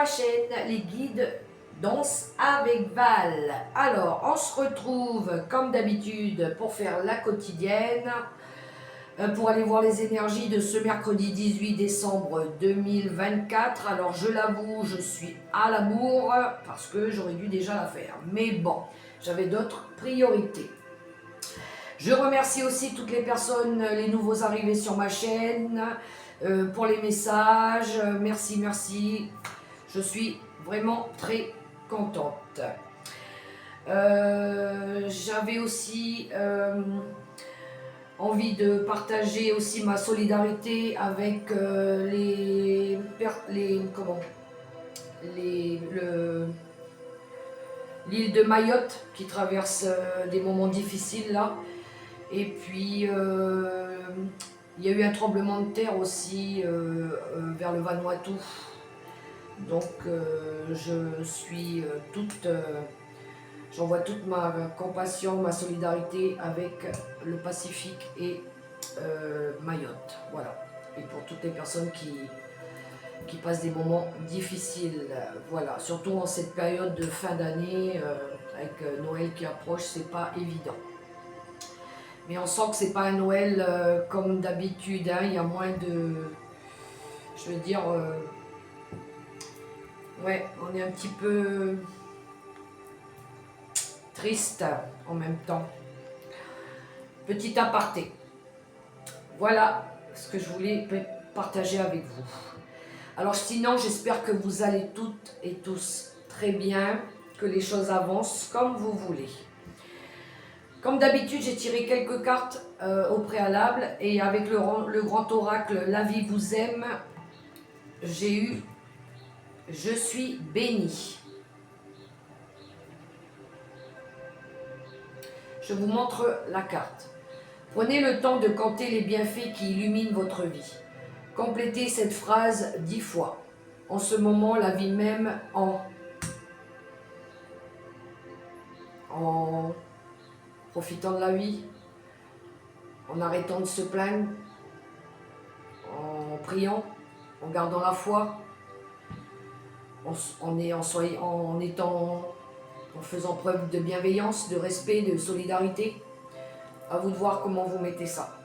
ma chaîne, les guides Danse avec Val. Alors, on se retrouve comme d'habitude pour faire la quotidienne, pour aller voir les énergies de ce mercredi 18 décembre 2024. Alors, je l'avoue, je suis à la bourre parce que j'aurais dû déjà la faire. Mais bon, j'avais d'autres priorités. Je remercie aussi toutes les personnes, les nouveaux arrivés sur ma chaîne, pour les messages. Merci, merci. Je suis vraiment très contente. J'avais aussi envie de partager aussi ma solidarité avec l'île de Mayotte qui traverse des moments difficiles là. Et puis il y a eu un tremblement de terre aussi vers le Vanuatu. Donc j'envoie toute ma compassion, ma solidarité avec le Pacifique et Mayotte. Voilà. Et pour toutes les personnes qui passent des moments difficiles. Voilà. Surtout en cette période de fin d'année, avec Noël qui approche, c'est pas évident. Mais on sent que c'est pas un Noël comme d'habitude. Hein. Il y a moins de... Je veux dire... ouais, on est un petit peu triste en même temps. Petit aparté. Voilà ce que je voulais partager avec vous. Alors sinon, j'espère que vous allez toutes et tous très bien, que les choses avancent comme vous voulez. Comme d'habitude, j'ai tiré quelques cartes au préalable et avec le grand oracle La vie vous aime, j'ai eu « Je suis béni ». Je vous montre la carte. Prenez le temps de compter les bienfaits qui illuminent votre vie. Complétez cette phrase 10 fois. En ce moment, la vie même en profitant de la vie, en arrêtant de se plaindre, en priant, en gardant la foi, en faisant preuve de bienveillance, de respect, de solidarité. À vous de voir comment vous mettez ça.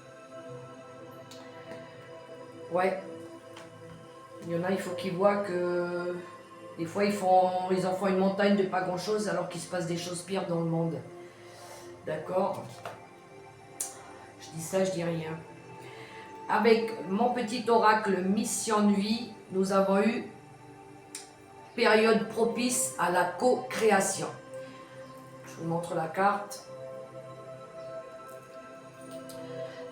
Ouais. Il y en a, il faut qu'ils voient que des fois ils en font une montagne de pas grand chose alors qu'il se passe des choses pires dans le monde. D'accord? Je dis ça, je dis rien. Avec mon petit oracle Mission de vie, nous avons eu période propice à la co-création. Je vous montre la carte.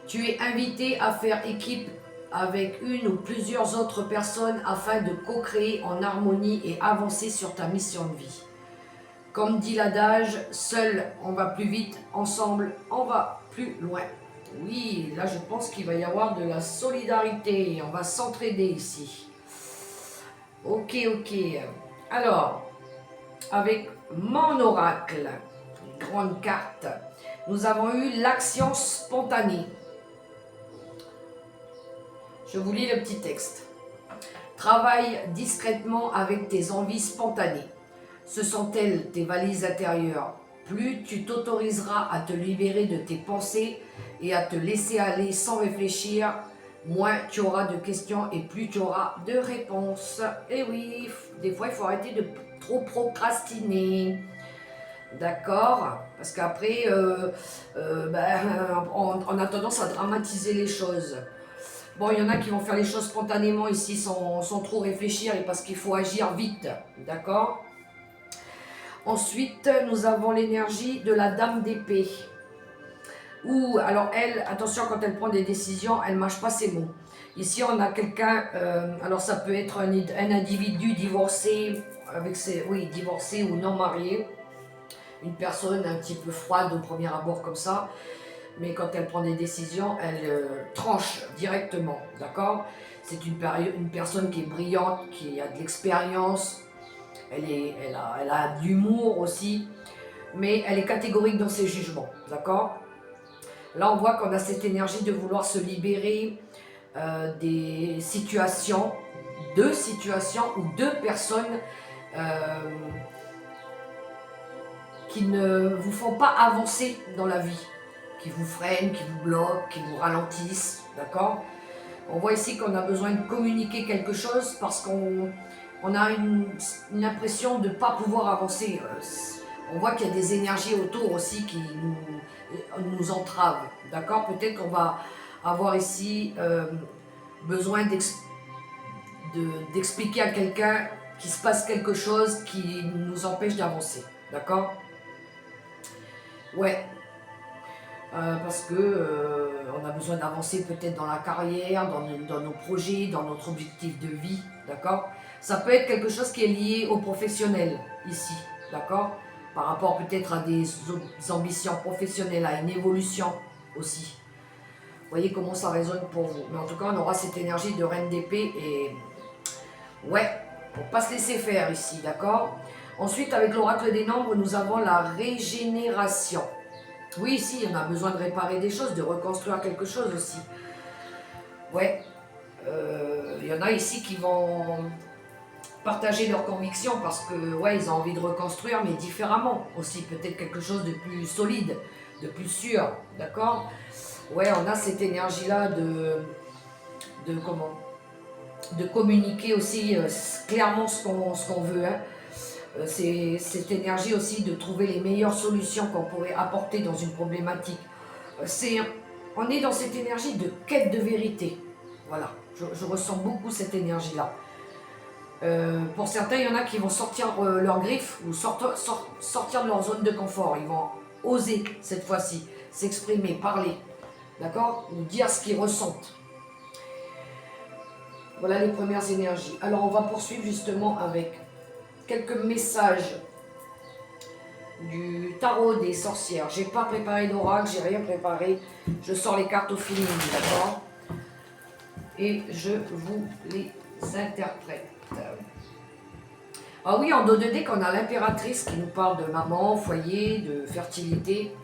Tu es invité à faire équipe avec une ou plusieurs autres personnes afin de co-créer en harmonie et avancer sur ta mission de vie. Comme dit l'adage, seul on va plus vite, ensemble on va plus loin. Oui, là je pense qu'il va y avoir de la solidarité, on va s'entraider ici. Ok. Alors, avec mon oracle, grande carte, nous avons eu l'action spontanée. Je vous lis le petit texte. Travaille discrètement avec tes envies spontanées. Ce sont elles tes valises intérieures. Plus tu t'autoriseras à te libérer de tes pensées et à te laisser aller sans réfléchir, moins tu auras de questions et plus tu auras de réponses. Et oui, des fois il faut arrêter de trop procrastiner. D'accord? Parce qu'après, on a tendance à dramatiser les choses. Bon, il y en a qui vont faire les choses spontanément ici sans trop réfléchir et parce qu'il faut agir vite. D'accord? Ensuite, nous avons l'énergie de la dame d'épée. Alors elle, attention, quand elle prend des décisions, elle ne mâche pas ses mots. Ici, on a quelqu'un, alors ça peut être un individu divorcé, divorcé ou non marié. Une personne un petit peu froide au premier abord comme ça. Mais quand elle prend des décisions, elle tranche directement, d'accord? C'est une personne qui est brillante, qui a de l'expérience, elle a de l'humour aussi, mais elle est catégorique dans ses jugements, d'accord? Là, on voit qu'on a cette énergie de vouloir se libérer des situations deux situations ou deux personnes qui ne vous font pas avancer dans la vie, qui vous freinent, qui vous bloquent, qui vous ralentissent, d'accord? On voit ici qu'on a besoin de communiquer quelque chose parce qu'on a une impression de ne pas pouvoir avancer. On voit qu'il y a des énergies autour aussi qui nous entravent, d'accord? Peut-être qu'on va avoir ici besoin d'expliquer à quelqu'un qu'il se passe quelque chose qui nous empêche d'avancer, d'accord? Ouais, parce que on a besoin d'avancer peut-être dans la carrière, dans nos projets, dans notre objectif de vie, d'accord? Ça peut être quelque chose qui est lié au professionnel ici, d'accord? Par rapport peut-être à des ambitions professionnelles, à une évolution aussi. Vous voyez comment ça résonne pour vous. Mais en tout cas, on aura cette énergie de reine d'épée et ouais, on ne pas se laisser faire ici, d'accord? Ensuite, avec l'oracle des nombres, nous avons la régénération. Oui, ici, on a besoin de réparer des choses, de reconstruire quelque chose aussi. Ouais, il y en a ici qui vont partager leurs convictions parce que, ouais, ils ont envie de reconstruire, mais différemment aussi. Peut-être quelque chose de plus solide, de plus sûr, d'accord? Ouais, on a cette énergie-là de communiquer aussi clairement ce qu'on veut, hein. C'est cette énergie aussi de trouver les meilleures solutions qu'on pourrait apporter dans une problématique. On est dans cette énergie de quête de vérité. Voilà, je ressens beaucoup cette énergie-là. Pour certains, il y en a qui vont sortir leurs griffes ou sortir de leur zone de confort. Ils vont oser cette fois-ci s'exprimer, parler, d'accord? Ou dire ce qu'ils ressentent. Voilà les premières énergies. Alors on va poursuivre justement avec quelques messages du tarot des sorcières. J'ai pas préparé d'oracle, j'ai rien préparé. Je sors les cartes au feeling, d'accord? Et je vous les interprète. Ah oui, en dos de deck, on a l'impératrice qui nous parle de maman, foyer, de fertilité.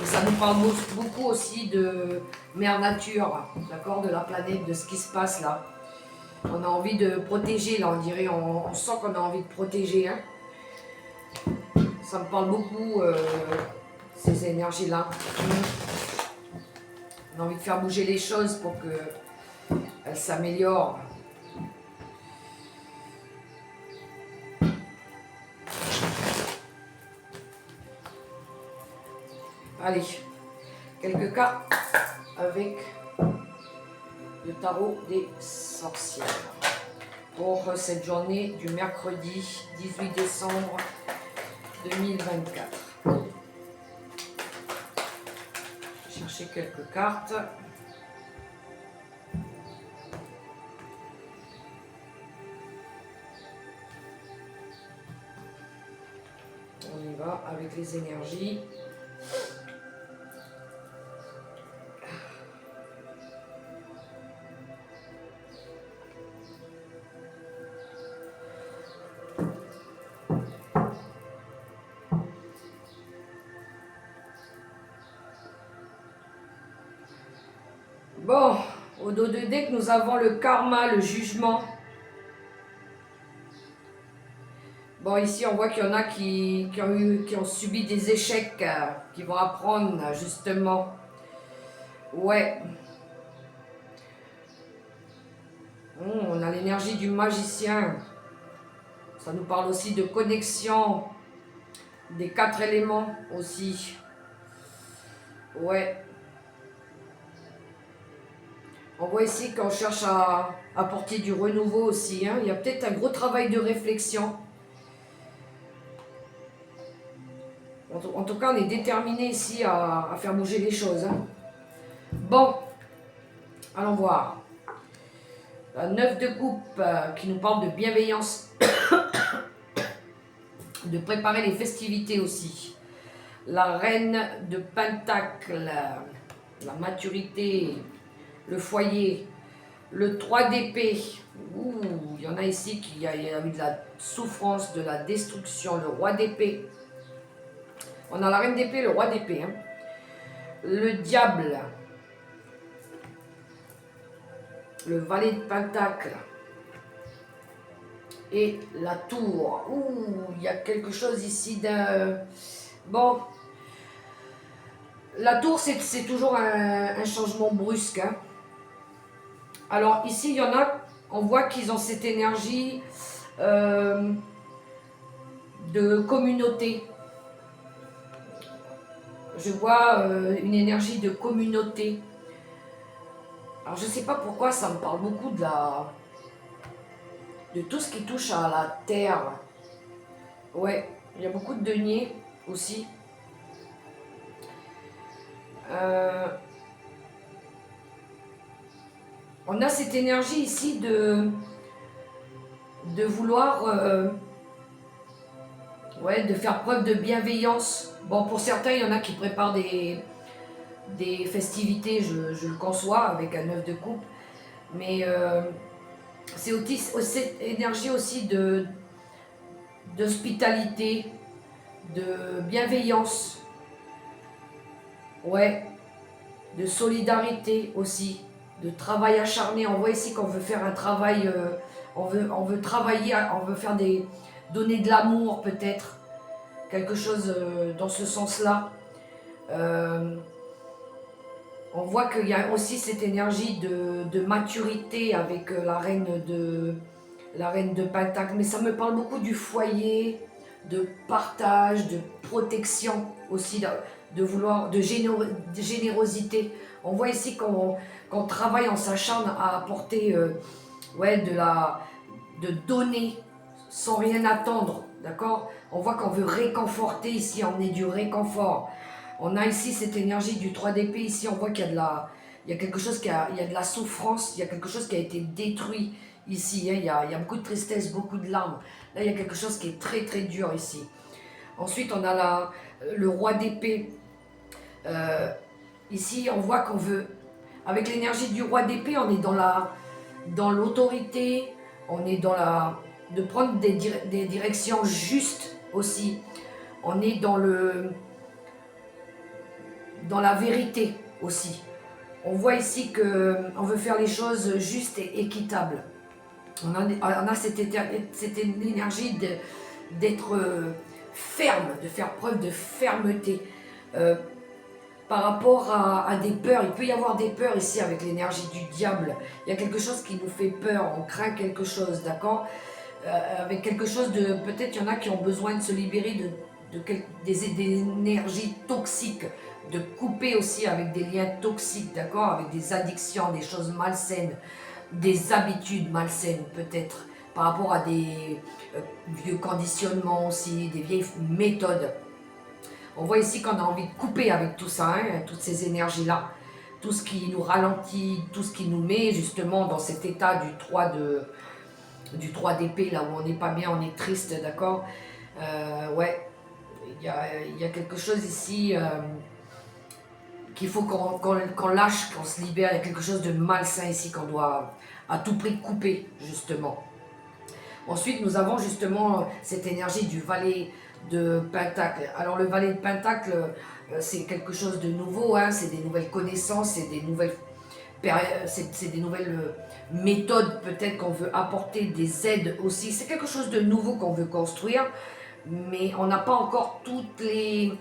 Et ça nous parle beaucoup aussi de mère nature, d'accord? De la planète, de ce qui se passe là. On a envie de protéger, là, on dirait, on sent qu'on a envie de protéger, hein. Ça me parle beaucoup, ces énergies-là. On a envie de faire bouger les choses pour qu'elles s'améliorent. Allez, quelques cartes avec le tarot des sorcières pour cette journée du mercredi 18 décembre 2024. Je vais chercher quelques cartes. On y va avec les énergies. Bon, au dos de deck, nous avons le karma, le jugement. Bon, ici, on voit qu'il y en a qui ont subi des échecs, qui vont apprendre, justement. Ouais. On a l'énergie du magicien. Ça nous parle aussi de connexion, des 4 éléments aussi. Ouais. On voit ici qu'on cherche à apporter du renouveau aussi, hein. Il y a peut-être un gros travail de réflexion. En tout cas, on est déterminé ici à faire bouger les choses, hein. Bon, allons voir. La 9 de coupe qui nous parle de bienveillance, de préparer les festivités aussi. La reine de pentacle, la maturité, le foyer, le 3 d'épée. Ouh, il y en a ici qui a eu de la souffrance, de la destruction. Le roi d'épée. On a la reine d'épée, le roi d'épée, hein. Le diable. Le valet de pentacle. et la tour. Ouh, il y a quelque chose ici d'un... Bon, la tour, c'est toujours un changement brusque. Hein. Alors ici, il y en a, on voit qu'ils ont cette énergie euh, de communauté. Je vois une énergie de communauté. Alors je ne sais pas pourquoi ça me parle beaucoup de tout ce qui touche à la terre. Ouais, il y a beaucoup de deniers aussi. On a cette énergie ici de vouloir ouais, de faire preuve de bienveillance. Bon, pour certains, il y en a qui préparent des festivités, je le conçois, avec un œuf de coupe. Mais c'est aussi cette énergie aussi d'hospitalité, de bienveillance, ouais, de solidarité aussi, de travail acharné. On voit ici qu'on veut faire un travail, on veut travailler, on veut faire donner de l'amour peut-être, quelque chose dans ce sens-là. On voit qu'il y a aussi cette énergie de maturité avec la reine de Pentacle, mais ça me parle beaucoup du foyer, de partage, de protection aussi, de vouloir, de générosité. On voit ici qu'on travaille, on s'acharne à apporter, ouais, de donner sans rien attendre, d'accord? On voit qu'on veut réconforter ici, emmener du réconfort. On a ici cette énergie du 3 d'épée, ici on voit qu'il y a il y a quelque chose il y a de la souffrance, il y a quelque chose qui a été détruit ici, hein. Il y a beaucoup de tristesse, beaucoup de larmes. Là il y a quelque chose qui est très très dur ici. Ensuite on a le roi d'épée. Ici on voit qu'on veut, avec l'énergie du roi d'épée, on est dans l'autorité, on est de prendre des directions justes aussi. On est dans la vérité aussi. On voit ici qu'on veut faire les choses justes et équitables. On a cette énergie d'être ferme, de faire preuve de fermeté. Par rapport à des peurs, il peut y avoir des peurs ici avec l'énergie du diable. Il y a quelque chose qui nous fait peur, on craint quelque chose, d'accord, avec quelque chose de... Peut-être il y en a qui ont besoin de se libérer des énergies toxiques, de couper aussi avec des liens toxiques, d'accord, avec des addictions, des choses malsaines, des habitudes malsaines peut-être, par rapport à des vieux conditionnements aussi, des vieilles méthodes. On voit ici qu'on a envie de couper avec tout ça, hein, toutes ces énergies-là, tout ce qui nous ralentit, tout ce qui nous met justement dans cet état du 3 d'épée, là où on n'est pas bien, on est triste, d'accord. Ouais, il y a quelque chose ici qu'il faut qu'on lâche, qu'on se libère. Il y a quelque chose de malsain ici qu'on doit à tout prix couper, justement. Ensuite, nous avons justement cette énergie du valet de Pentacle. Alors, le valet de Pentacle, c'est quelque chose de nouveau, hein, c'est des nouvelles connaissances, c'est des nouvelles méthodes peut-être qu'on veut apporter, des aides aussi. C'est quelque chose de nouveau qu'on veut construire, mais on n'a pas encore toutes les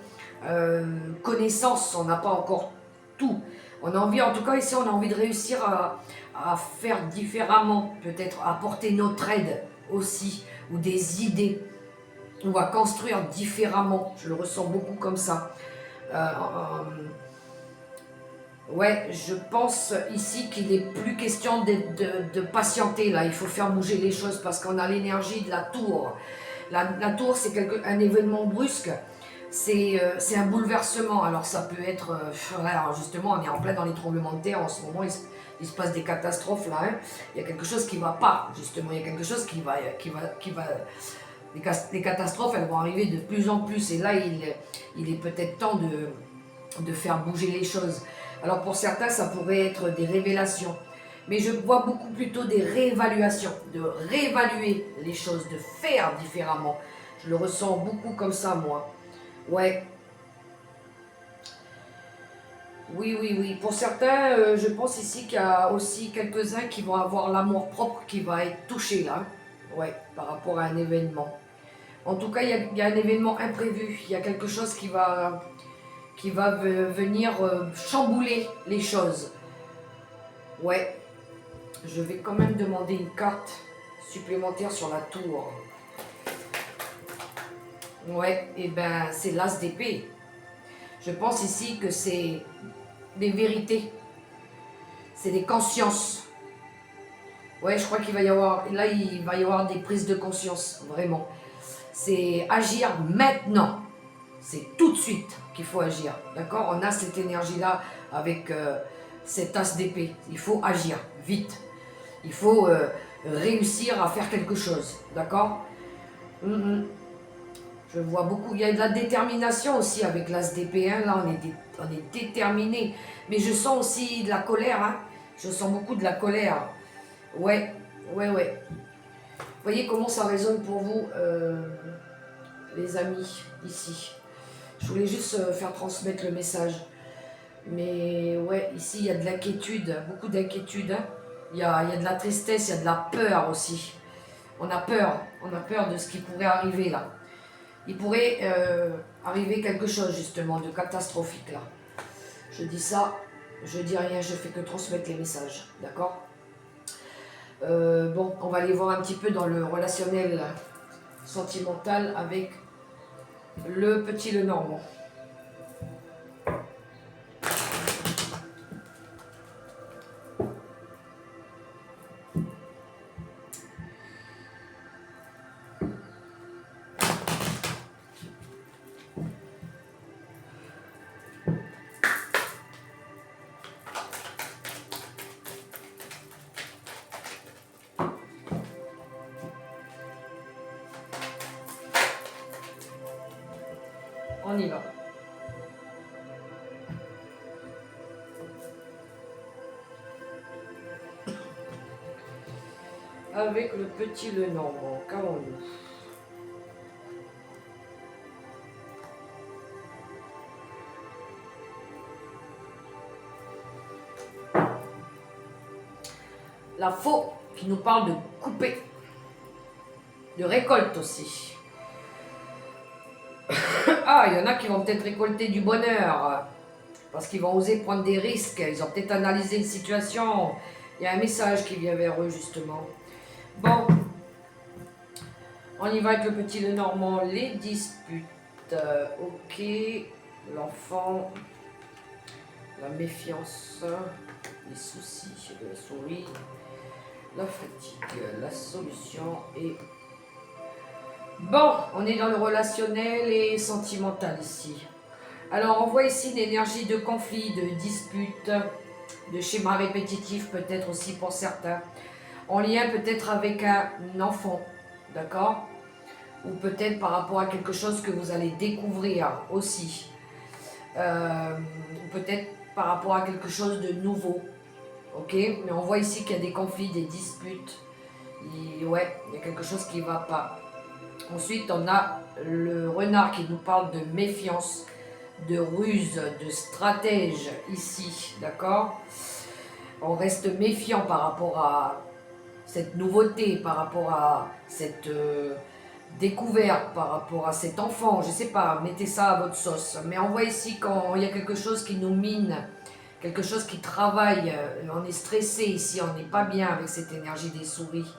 connaissances, on n'a pas encore tout. On a envie, en tout cas ici, on a envie de réussir à faire différemment, peut-être apporter notre aide aussi, ou des idées. On va construire différemment, je le ressens beaucoup comme ça. Ouais, je pense ici qu'il n'est plus question de patienter là, il faut faire bouger les choses parce qu'on a l'énergie de la tour. La tour, c'est un événement brusque, c'est un bouleversement. Alors ça peut être, alors justement, on est en plein dans les tremblements de terre en ce moment, il se passe des catastrophes là. Hein. Il y a quelque chose qui ne va pas, justement, il y a quelque chose qui va les catastrophes, elles vont arriver de plus en plus. Et là, il est peut-être temps de faire bouger les choses. Alors pour certains, ça pourrait être des révélations. Mais je vois beaucoup plutôt des réévaluations, de réévaluer les choses, de faire différemment. Je le ressens beaucoup comme ça, moi. Ouais. Oui, oui, oui. Pour certains, je pense ici qu'il y a aussi quelques-uns qui vont avoir l'amour propre qui va être touché là. Ouais, par rapport à un événement. En tout cas, il y a un événement imprévu. Il y a quelque chose qui va venir chambouler les choses. Ouais, je vais quand même demander une carte supplémentaire sur la tour. Ouais, et ben c'est l'as d'épée. Je pense ici que c'est des vérités, c'est des consciences. Ouais, je crois qu'il va y avoir, là il va y avoir des prises de conscience, vraiment. C'est agir maintenant. C'est tout de suite qu'il faut agir, d'accord? On a cette énergie-là avec cet as d'épée. Il faut agir, vite. Il faut réussir à faire quelque chose, d'accord? Je vois beaucoup, il y a de la détermination aussi avec l'as d'épée, hein. Là on est déterminé. Mais je sens aussi de la colère, hein. Je sens beaucoup de la colère. Ouais, ouais. Vous voyez comment ça résonne pour vous, les amis, ici. Je voulais juste faire transmettre le message. Mais ouais, ici il y a de l'inquiétude, beaucoup d'inquiétude, hein. Il y a de la tristesse, il y a de la peur aussi. On a peur de ce qui pourrait arriver là. Il pourrait arriver quelque chose justement de catastrophique là. Je dis ça, je dis rien, je fais que transmettre les messages, d'accord? Bon, on va aller voir un petit peu dans le relationnel sentimental avec le petit Lenormand. On y va. Avec le petit Lenormand, qu'avons-nous? La faux qui nous parle de couper, de récolte aussi. Ah, il y en a qui vont peut-être récolter du bonheur parce qu'ils vont oser prendre des risques. Ils ont peut-être analysé une situation. Il y a un message qui vient vers eux justement. Bon, on y va avec le petit Lenormand. Les disputes. Ok, l'enfant, la méfiance, les soucis de la souris, la fatigue, la solution et... Bon, on est dans le relationnel et sentimental ici. Alors, on voit ici l'énergie de conflit, de dispute, de schéma répétitif peut-être aussi pour certains, en lien peut-être avec un enfant, d'accord? Ou peut-être par rapport à quelque chose que vous allez découvrir aussi. Ou peut-être par rapport à quelque chose de nouveau, ok? Mais on voit ici qu'il y a des conflits, des disputes. Ouais, il y a quelque chose qui ne va pas. Ensuite, on a le renard qui nous parle de méfiance, de ruse, de stratège ici, d'accord? On reste méfiant par rapport à cette nouveauté, par rapport à cette découverte, par rapport à cet enfant, je sais pas, mettez ça à votre sauce. Mais on voit ici quand il y a quelque chose qui nous mine, quelque chose qui travaille, on est stressé ici, on n'est pas bien avec cette énergie des souris,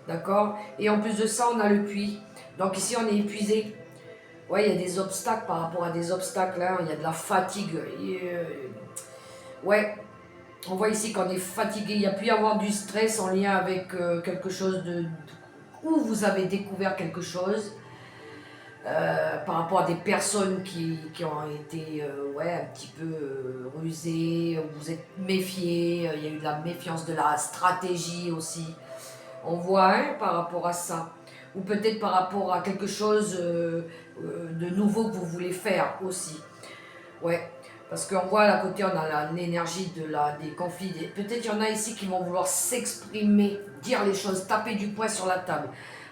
d'accord? Et en plus de ça, on a le puits. Donc ici, on est épuisé. Ouais, il y a des obstacles par rapport à des obstacles, hein. Il y a de la fatigue. Ouais, on voit ici qu'on est fatigué. Il y a pu y avoir du stress en lien avec quelque chose où vous avez découvert quelque chose. Par rapport à des personnes qui ont été ouais, un petit peu rusées, vous êtes méfiés, il y a eu de la méfiance, de la stratégie aussi. On voit hein, par rapport à ça. Ou peut-être par rapport à quelque chose de nouveau que vous voulez faire aussi. Ouais, parce qu'on voit à côté, on a l'énergie des conflits. Peut-être il y en a ici qui vont vouloir s'exprimer, dire les choses, taper du poing sur la table.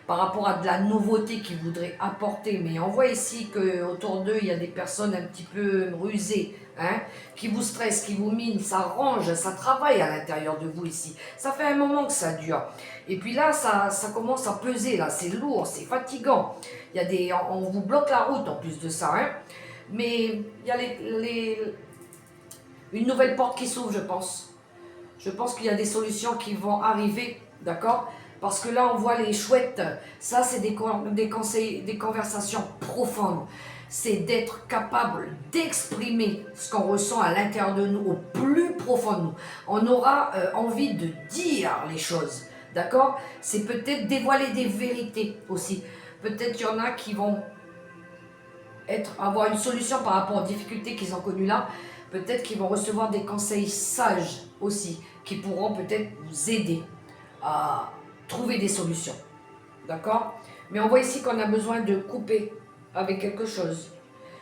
par rapport à de la nouveauté qu'ils voudraient apporter. Mais on voit ici qu'autour d'eux, il y a des personnes un petit peu rusées, hein, qui vous stressent, qui vous minent, ça range, ça travaille à l'intérieur de vous ici. Ça fait un moment que ça dure. Et puis là, ça commence à peser, là, c'est lourd, c'est fatigant. Il y a on vous bloque la route en plus de ça, hein. Mais il y a une nouvelle porte qui s'ouvre, je pense. Je pense qu'il y a des solutions qui vont arriver, d'accord? Parce que là, on voit les chouettes. Ça, c'est des conseils, des conversations profondes. C'est d'être capable d'exprimer ce qu'on ressent à l'intérieur de nous, au plus profond de nous. On aura envie de dire les choses, d'accord? C'est peut-être dévoiler des vérités aussi. Peut-être qu'il y en a qui vont avoir une solution par rapport aux difficultés qu'ils ont connues là. Peut-être qu'ils vont recevoir des conseils sages aussi, qui pourront peut-être vous aider à trouver des solutions. D'accord? Mais on voit ici qu'on a besoin de couper avec quelque chose.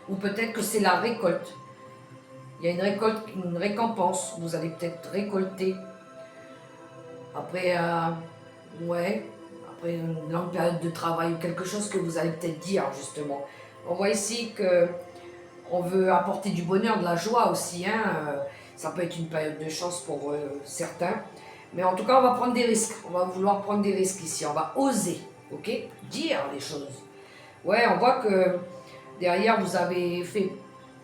Ou peut-être que c'est la récolte. Il y a une récolte, une récompense. Vous allez peut-être récolter. Après, après une longue période de travail ou quelque chose que vous allez peut-être dire justement. On voit ici que on veut apporter du bonheur, de la joie aussi. Hein. Ça peut être une période de chance pour certains. Mais en tout cas, on va prendre des risques. On va vouloir prendre des risques ici. On va oser, ok? Dire les choses. Ouais, on voit que derrière, vous avez fait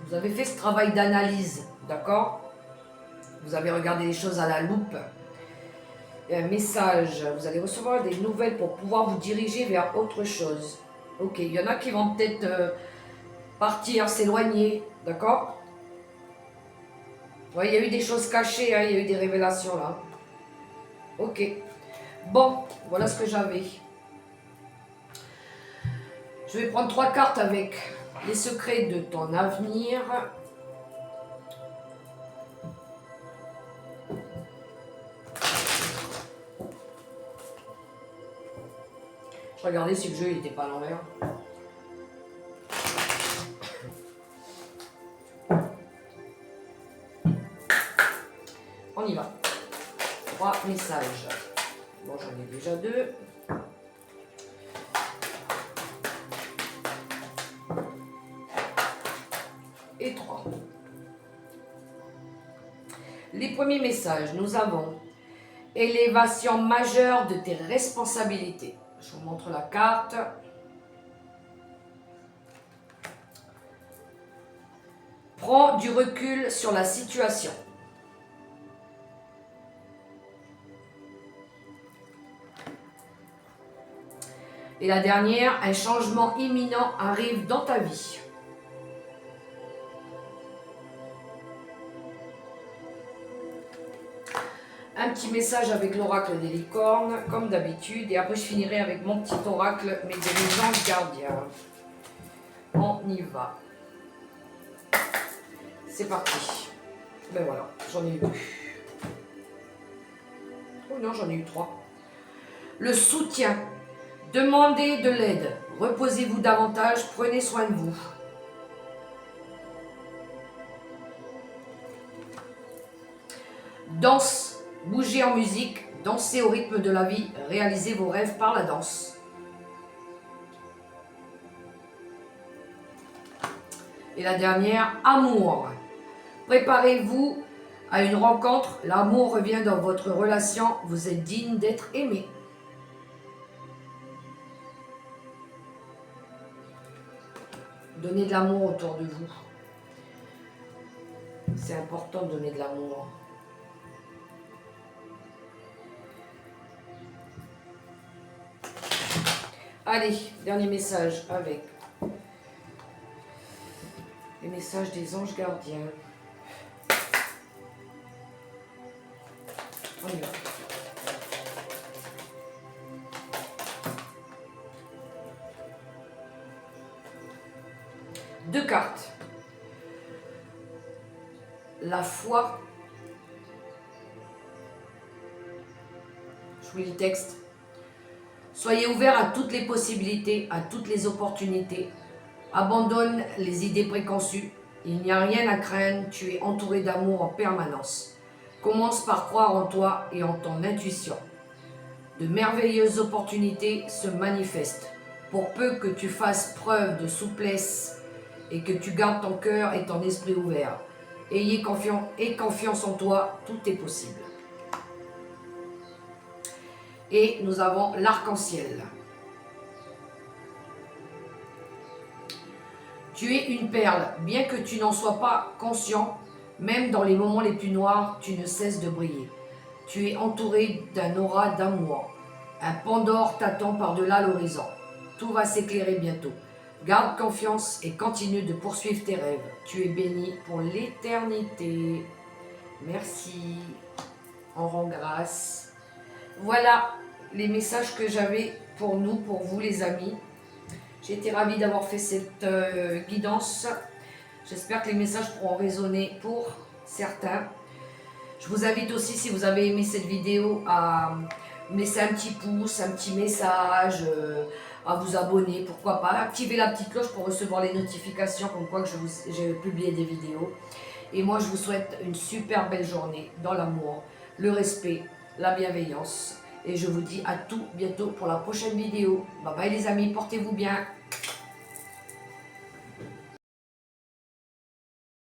ce travail d'analyse, d'accord? Vous avez regardé les choses à la loupe. Un message. Vous allez recevoir des nouvelles pour pouvoir vous diriger vers autre chose. Ok, il y en a qui vont peut-être partir, s'éloigner, d'accord? Ouais, il y a eu des choses cachées, hein, il y a eu des révélations là. Ok. Bon, voilà ce que j'avais. Je vais prendre 3 cartes avec les secrets de ton avenir. Je regardais si le jeu n'était pas à l'envers. On y va. 3 messages. Bon, j'en ai déjà 2. Et 3. Les premiers messages, nous avons élévation majeure de tes responsabilités. Je vous montre la carte. Prends du recul sur la situation. Et la dernière, un changement imminent arrive dans ta vie. Un petit message avec l'oracle des licornes, comme d'habitude. Et après, je finirai avec mon petit oracle, mais des anges gardiens. On y va. C'est parti. Ben voilà, j'en ai eu 2. Oh non, j'en ai eu 3. Le soutien. Demandez de l'aide. Reposez-vous davantage. Prenez soin de vous. Danse. Bougez en musique. Dansez au rythme de la vie. Réalisez vos rêves par la danse. Et la dernière, amour. Préparez-vous à une rencontre. L'amour revient dans votre relation. Vous êtes digne d'être aimé. Donnez de l'amour autour de vous. C'est important de donner de l'amour. Allez, dernier message avec les messages des anges gardiens. On y va. Deux cartes. La foi. Je vous lis le texte. Soyez ouverts à toutes les possibilités, à toutes les opportunités. Abandonne les idées préconçues. Il n'y a rien à craindre, tu es entouré d'amour en permanence. Commence par croire en toi et en ton intuition. De merveilleuses opportunités se manifestent. Pour peu que tu fasses preuve de souplesse et que tu gardes ton cœur et ton esprit ouverts. Aie confiance en toi, tout est possible. Et nous avons l'arc-en-ciel. Tu es une perle, bien que tu n'en sois pas conscient, même dans les moments les plus noirs, tu ne cesses de briller. Tu es entouré d'un aura d'amour. Un Pandore t'attend par-delà l'horizon. Tout va s'éclairer bientôt. Garde confiance et continue de poursuivre tes rêves. Tu es béni pour l'éternité. Merci. On rend grâce. Voilà les messages que j'avais pour nous, pour vous les amis. J'ai été ravie d'avoir fait cette guidance. J'espère que les messages pourront résonner pour certains. Je vous invite aussi, si vous avez aimé cette vidéo, à me laisser un petit pouce, un petit message, à vous abonner, pourquoi pas. Activez la petite cloche pour recevoir les notifications comme quoi que j'ai publié des vidéos. Et moi, je vous souhaite une super belle journée dans l'amour, le respect, la bienveillance. Et je vous dis à tout bientôt pour la prochaine vidéo. Bye bye les amis, portez-vous bien.